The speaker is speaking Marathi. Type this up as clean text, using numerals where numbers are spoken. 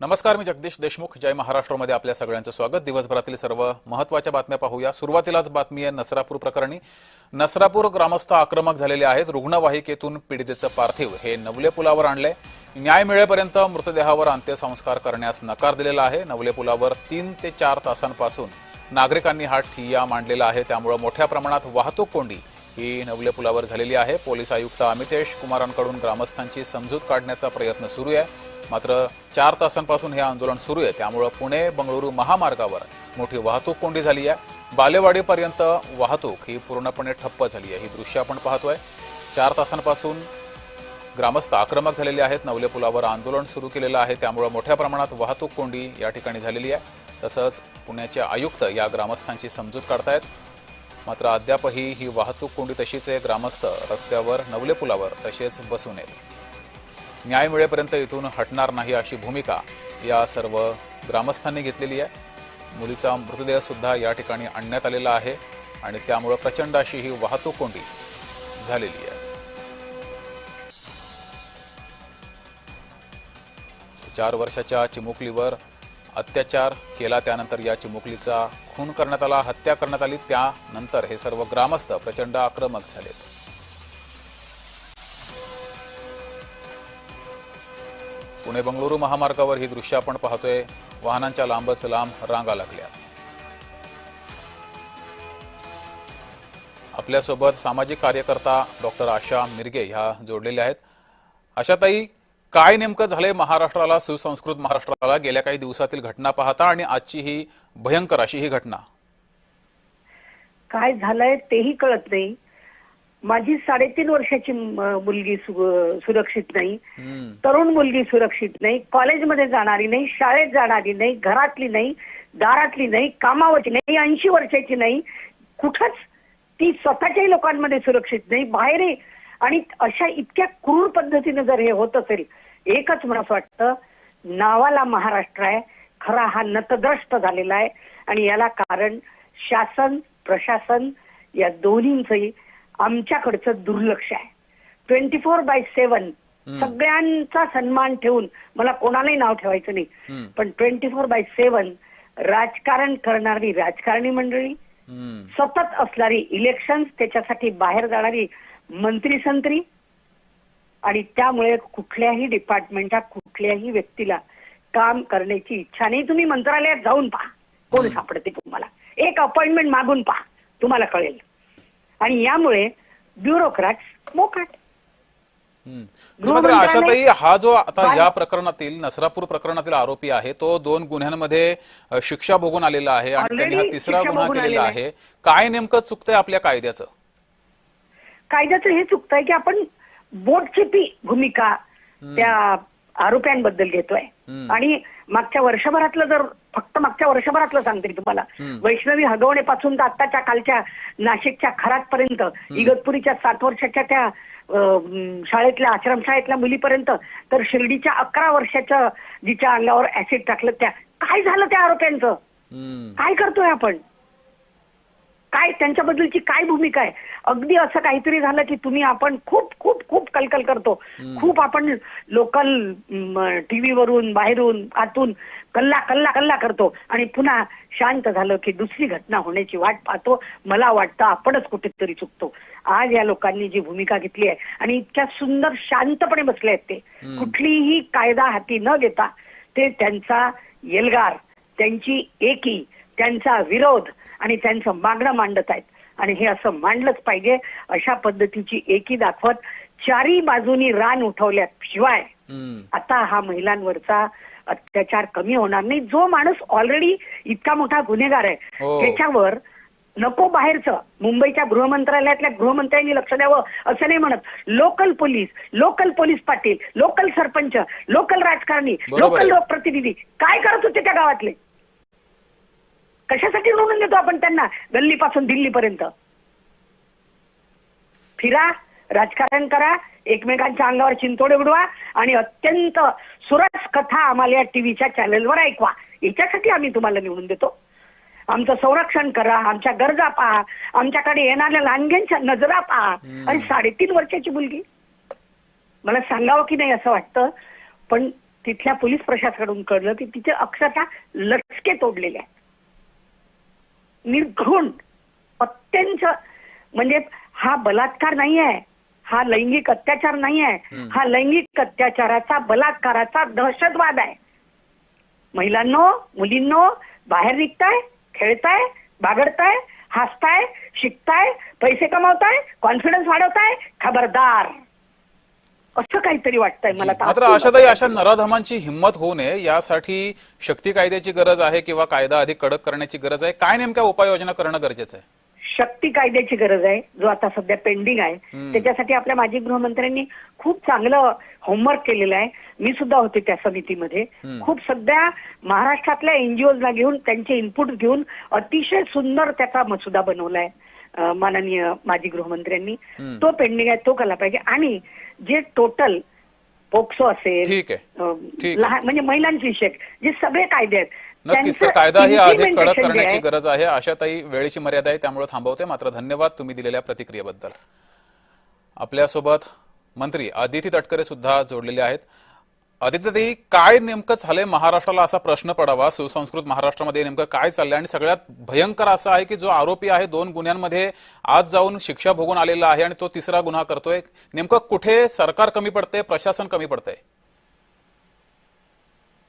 नमस्कार, मी जगदीश देशमुख. जय महाराष्ट्रमध्ये आपल्या सगळ्यांचं स्वागत. दिवसभरातील सर्व महत्त्वाच्या बातम्या पाहूया. सुरुवातीलाच बातमी आहे नसरापूर प्रकरणी. नसरापूर ग्रामस्थ आक्रमक झालेले आहेत. रुग्णवाहिकेतून पीडितेचं पार्थिव हे नवले पुलावर आणले. न्याय मिळेपर्यंत मृतदेहावर अंत्यसंस्कार करण्यास नकार दिलेला आहे. नवले पुलावर 3 ते 4 तासांपासून नागरिकांनी हा ठिय्या मांडलेला आहे. त्यामुळे मोठ्या प्रमाणात वाहतूक कोंडी ही नवले पुलावर झालेली आहे. पोलीस आयुक्त अमितेश कुमारांकडून ग्रामस्थांची समजूत काढण्याचा प्रयत्न सुरू आहे. मात्र 4 तासांपासून हे आंदोलन सुरू आहे. त्यामुळे पुणे बंगळुरू महामार्गावर मोठी वाहतूक कोंडी झाली आहे. बालेवाडीपर्यंत वाहतूक ही पूर्णपणे ठप्प झाली आहे. ही दृश्य आपण पाहतोय. 4 तासांपासून ग्रामस्थ आक्रमक झालेले आहेत. नवले पुलावर आंदोलन सुरू केलेलं आहे. त्यामुळे मोठ्या प्रमाणात वाहतूक कोंडी या ठिकाणी झालेली आहे. तसंच पुण्याचे आयुक्त या ग्रामस्थांची समजूत काढतायत. मात्र अद्यापही ही वाहतूक कोंडी तशीच आहे. ग्रामस्थ रस्त्यावर नवले पुलावर तसेच बसून आहेत. न्याय मिळेपर्यंत इथून हटणार नाही अशी भूमिका या सर्व ग्रामस्थांनी घेतलेली आहे. मुलीचा मृतदेह सुद्धा या ठिकाणी आणण्यात आलेला आहे आणि त्यामुळे प्रचंड अशी ही वाहतूक कोंडी झालेली आहे. 4 वर्षाच्या चिमुकलीवर अत्याचार केला, त्यानंतर या चिमुकलीचा खून करण्यात आला, हत्या करण्यात आली. त्यानंतर हे सर्व ग्रामस्थ प्रचंड आक्रमक झाले. पुणे बंगळुरू महामार्गावर ही दृश्य आपण पाहतोय. वाहनांच्या लांबच लांब रांगा लागल्या. आपल्यासोबत सामाजिक कार्यकर्ता डॉक्टर आशा मिरगे ह्या जोडलेल्या आहेत. आशाताई, काय नेमकं झालंय महाराष्ट्राला, सुसंस्कृत महाराष्ट्राला गेल्या काही दिवसातील घटना पाहता आणि आजची ही भयंकर अशी ही घटना? काय झालंय तेही कळत नाही. माझी 3.5 वर्षाची मुलगी सुरक्षित नाही, तरुण मुलगी सुरक्षित नाही, कॉलेजमध्ये जाणारी नाही, शाळेत जाणारी नाही, घरातली नाही, दारातली नाही, कामावरची नाही, 80 वर्षाची नाही, कुठंच ती स्वतःच्याही लोकांमध्ये सुरक्षित नाही, बाहेर. आणि अशा इतक्या क्रूर पद्धतीने जर हे होत असेल, एकच मला असं वाटतं, नावाला महाराष्ट्र आहे, खरा हा नतद्रष्ट झालेला आहे. आणि याला कारण शासन प्रशासन या दोन्हींचंही आमच्याकडचं दुर्लक्ष आहे. 24/7 सगळ्यांचा सन्मान ठेवून, मला कोणालाही नाव ठेवायचं नाही, पण 24/7 राजकारण करणारी राजकारणी मंडळी, सतत असणारी इलेक्शन, त्याच्यासाठी बाहेर जाणारी मंत्री संत्री, आणि त्यामुळे कुठल्याही डिपार्टमेंटच्या कुठल्याही व्यक्तीला काम करण्याची इच्छा नाही. तुम्ही मंत्रालयात जाऊन पहा, कोण सापडते तुम्हाला. एक अपॉइंटमेंट मागून पहा, तुम्हाला कळेल. आणि यामुळे ब्युरोक्रॅट्स मोकाट. मात्र आशाताई, हा जो आता या प्रकरणातील नसरापूर प्रकरणातील आरोपी आहे तो 2 गुन्ह्यांमध्ये शिक्षा भोगून आलेला आहे आणि त्यांनी हा 3रा गुन्हा केलेला आहे. काय नेमकं चुकतंय आपल्या कायद्याचं? कायद्याचं हे चुकतंय की आपण बोटचेपी भूमिका त्या आरोप्यांबद्दल घेतोय. आणि मागच्या वर्षभरातलं, जर फक्त मागच्या वर्षभरातलं सांगते तुम्हाला, वैष्णवी हगवणेपासून तर आत्ताच्या कालच्या नाशिकच्या खरातपर्यंत, इगतपुरीच्या 7 वर्षाच्या त्या शाळेतल्या आश्रमशाळेतल्या मुलीपर्यंत, तर शिर्डीच्या 11 वर्षाच्या जिच्या अंगावर ऍसिड टाकलं, त्या काय झालं त्या आरोप्यांचं? काय करतोय आपण? काय त्यांच्याबद्दलची काय भूमिका आहे? अगदी असं काहीतरी झालं की आपण खूप खूप खूप कलकल करतो, खूप आपण लोकल टीव्हीवरून बाहेरून आतून कल्ला कल्ला कल्ला करतो, आणि पुन्हा शांत झालं की दुसरी घटना होण्याची वाट पाहतो. मला वाटतं आपणच कुठेतरी चुकतो. आज या लोकांनी जी भूमिका घेतली आहे आणि इतक्या सुंदर शांतपणे बसले आहेत, ते कुठलीही कायदा हाती न घेता ते त्यांचा एल्गार, त्यांची एकी, त्यांचा विरोध आणि त्यांचं मागणं मांडत आहेत. आणि हे असं मांडलंच पाहिजे. अशा पद्धतीची एकी दाखवत चारी बाजूनी रान उठवल्याशिवाय आता हा महिलांवरचा अत्याचार कमी होणार नाही. जो माणूस ऑलरेडी इतका मोठा गुन्हेगार आहे, त्याच्यावर नको बाहेरचं, मुंबईच्या गृहमंत्रालयातल्या गृहमंत्र्यांनी लक्ष द्यावं असं नाही म्हणत. Local police Patil, local sarpanch, local राजकारणी, लोकल लोकप्रतिनिधी काय करत होते त्या गावातले? कशासाठी निवडून देतो आपण त्यांना? गल्लीपासून दिल्लीपर्यंत फिरा, राजकारण करा, एकमेकांच्या अंगावर चिंतोडे उडवा आणि अत्यंत सुरस कथा आम्हाला या टीव्हीच्या चॅनलवर ऐकवा. याच्यासाठी आम्ही तुम्हाला निवडून देतो. आमचं संरक्षण करा, आमच्या गरजा पहा, आमच्याकडे येणाऱ्या लहानग्यांच्या नजरा पहा. आणि 3.5 वर्षाची मुलगी, मला सांगावं की नाही असं वाटतं, पण तिथल्या पोलीस प्रशासनाकडून कळलं की तिचे अक्षरशः लचके तोडलेले आहेत. निर्घृण, अत्यंत, म्हणजे हा बलात्कार नाही आहे, हा लैंगिक अत्याचार नाही आहे, हा लैंगिक अत्याचाराचा, बलात्काराचा दहशतवाद आहे. महिलांनो, मुलींनो, बाहेर निघताय, खेळताय, बागडताय, हसताय, शिकताय, पैसे कमावताय, कॉन्फिडन्स वाढवताय, खबरदार. असं काहीतरी वाटतंय मला. मात्र आशाताई, अशा नराधमांची हिंमत होऊ नये यासाठी शक्ती कायद्याची गरज आहे किंवा कायदा अधिक कडक करण्याची गरज आहे? काय नेमक्या उपाययोजना करणं गरजेचं आहे? शक्ती कायद्याची गरज आहे, जो आता सध्या पेंडिंग आहे. त्याच्यासाठी आपल्या माजी गृहमंत्र्यांनी खूप चांगलं होमवर्क केलेलं आहे. मी सुद्धा होते त्या समितीमध्ये. खूप सध्या महाराष्ट्रातल्या एनजीओजला घेऊन, त्यांचे इनपुट घेऊन अतिशय सुंदर त्याचा मसुदा बनवलाय माननीय माजी गृहमंत्र्यांनी. तो पेंडिंग आहे, तो केला पाहिजे. आणि जे टोटल पोक्सो असेल, ठीक आहे, लहान म्हणजे महिलांचे विषयक जे सगळे कायदे आहेत, नक्कीच तर कायदा ही अधिक कडक करण्याची गरज आहे. आशाताई, वेळेची मर्यादा आहे त्यामुळे थांबवते. मात्र धन्यवाद तुम्ही दिलेल्या प्रतिक्रियेबद्दल. आपल्यासोबत मंत्री अदिती तटकरे सुद्धा जोडलेले आहेत. अदिती, काय नेमकं झालंय महाराष्ट्राला असा प्रश्न पडावा? सुसंस्कृत महाराष्ट्रामध्ये नेमकं काय चाललंय? आणि सगळ्यात भयंकर असं आहे की जो आरोपी आहे 2 गुन्ह्यांमध्ये आज जाऊन शिक्षा भोगून आलेला आहे आणि तो 3रा गुन्हा करतोय. नेमकं कुठे सरकार कमी पडतंय, प्रशासन कमी पडतंय?